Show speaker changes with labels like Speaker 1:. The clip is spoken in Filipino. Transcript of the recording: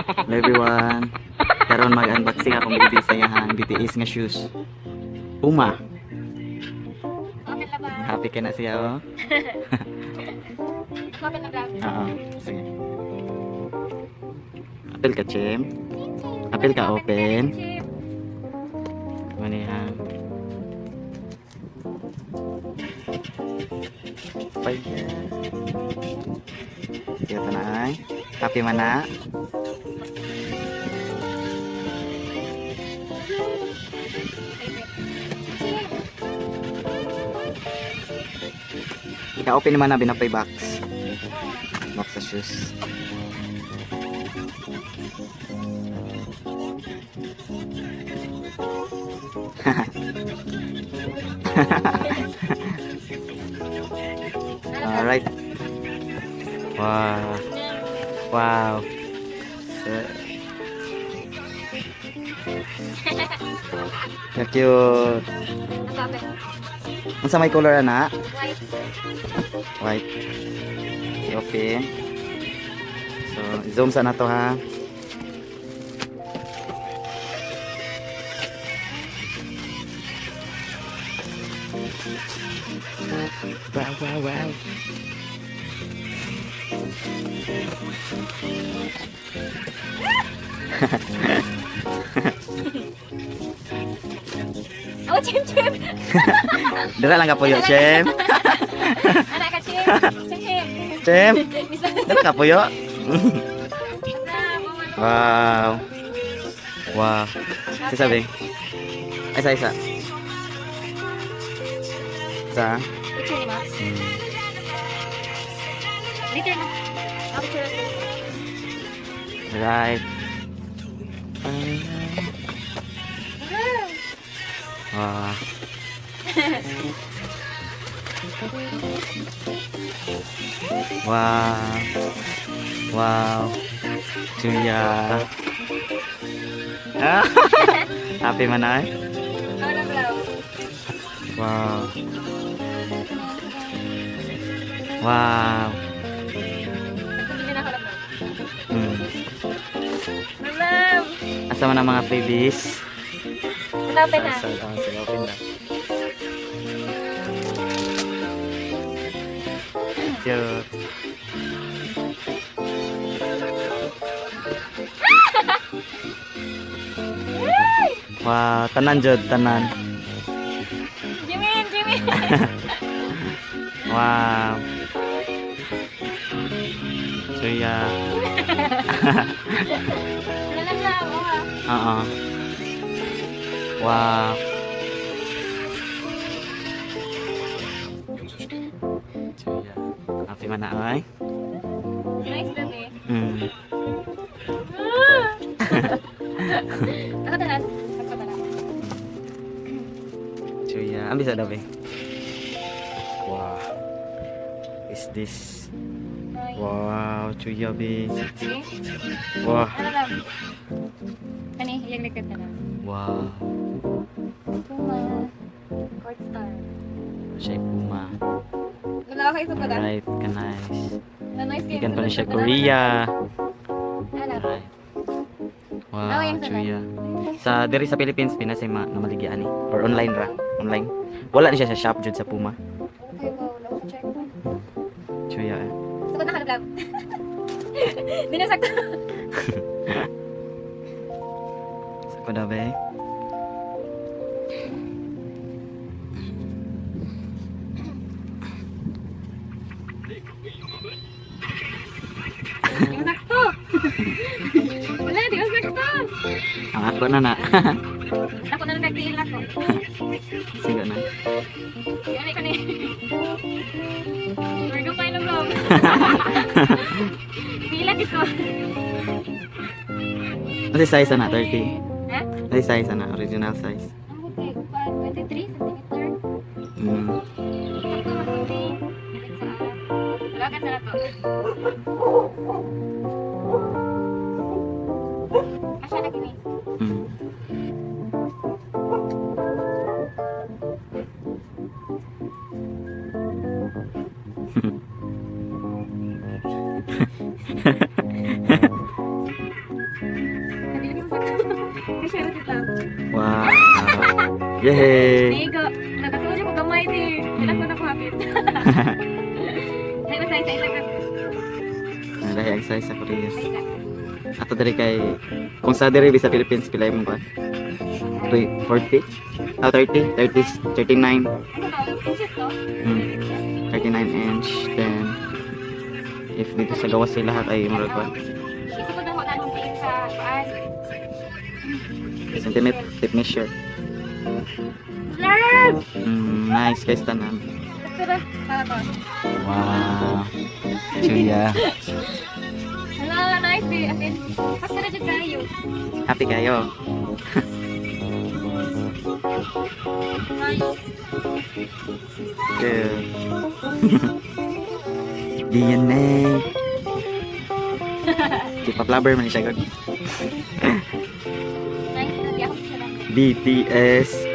Speaker 1: Hello everyone. Karon mag-unboxing akong baby sa iyang BTS nga shoes. Puma.
Speaker 2: Open na ba?
Speaker 1: Happy ka na siya oh.
Speaker 2: Open na ba?
Speaker 1: Oo. Sige. Apil ka, Chem. Apil ka, open. Manihan. Fire. Ito na ay. Happy man na. Ika-open naman na binapay box. Box sa shoes. Alright. Wow. Wow. So cute.
Speaker 2: Open.
Speaker 1: Unsa may color ana?
Speaker 2: White.
Speaker 1: White. Okay. So, zoom sa na to ha. Wow, wow, wow.
Speaker 2: Oh, Chim Chim.
Speaker 1: Dira lang ka puyo, Chem.
Speaker 2: Anak ka Chim. Chim Chim.
Speaker 1: Chem,
Speaker 2: Bisa.
Speaker 1: dira ka puyo.
Speaker 2: Na, mama.
Speaker 1: Wow. Wow. Isa sabi. Isa. Isa.
Speaker 2: Picture ni ma. Later na. Ako picture.
Speaker 1: Right. Wow. Wow. Wow. Julia. Ah, happy man ay.
Speaker 2: Ano blow?
Speaker 1: Wow. Wow.
Speaker 2: Hindi na ako lang.
Speaker 1: Hmm.
Speaker 2: Mama.
Speaker 1: Asa man ang mga babies?
Speaker 2: Open na.
Speaker 1: Sige, open na. Cute. Wow, tanan jud, tanan.
Speaker 2: Jimin, Jimin.
Speaker 1: Wow. Julia.
Speaker 2: Alam na ako ha.
Speaker 1: Oo. Wow. Julia. Happy man na ay?
Speaker 2: Nice na eh.
Speaker 1: Hmm.
Speaker 2: Ako tanan. Ako tanan.
Speaker 1: Julia. Ang bisa daw eh. Wow. Is this?
Speaker 2: Nice.
Speaker 1: Wow, Julia be.
Speaker 2: See?
Speaker 1: Wow.
Speaker 2: Ano lang? Kani, yung likod na lang.
Speaker 1: Wow.
Speaker 2: Puma. Court star.
Speaker 1: Siya ay Puma.
Speaker 2: Wala ako isa pa dan.
Speaker 1: Alright, ka nice.
Speaker 2: Na nice game.
Speaker 1: Ikan pa na siya Korea.
Speaker 2: Ano?
Speaker 1: Alright.
Speaker 2: Ah,
Speaker 1: Wow,
Speaker 2: yung sana.
Speaker 1: Julia. Sa diri sa Philippines pinasay na maligyan ni or online ra, online. Wala ni siya sa shop jud sa Puma.
Speaker 2: Okay po, wala ko check.
Speaker 1: Julia.
Speaker 2: Sagot na kalaglag. Binasakto.
Speaker 1: Sa ko daw be.
Speaker 2: Di ko sakto. Wala, di ko sakto.
Speaker 1: Ang ako na na.
Speaker 2: Ako na lang nagtiil ako.
Speaker 1: Sige na.
Speaker 2: Yan ay kani. We're go find a vlog. Pila dito.
Speaker 1: Ano size na 30?
Speaker 2: Ha?
Speaker 1: Ano size na original size?
Speaker 2: Ang buti, 23 cm.
Speaker 1: Mm.
Speaker 2: Wala ka sa nato. Asya na kini.
Speaker 1: Mm. Yay!
Speaker 2: Nigo, nakatulog ko gamay ni. Kailan ko nakuhapit. Ay, masay-say lang ako.
Speaker 1: Dahil ang size sa Korea.
Speaker 2: Isa.
Speaker 1: Ato dari kay kung sa diri sa Philippines pila mo ba? 40? 30, 30, 39.
Speaker 2: Ano to? Inches to?
Speaker 1: 39 inch. Then if dito sa gawas sila lahat ay murag ba?
Speaker 2: Isa ko daw wala nung tingin sa paan.
Speaker 1: Centimeter tape measure.
Speaker 2: Love!
Speaker 1: Nice guys tanan.
Speaker 2: Ito ba? Para to.
Speaker 1: Wow. Chuya.
Speaker 2: Hello, nice day. As in, pas na dyan kayo.
Speaker 1: Happy kayo.
Speaker 2: Nice.
Speaker 1: Good. DNA. K-pop lover man siya god.
Speaker 2: Nice. Hindi ako siya lang.
Speaker 1: BTS.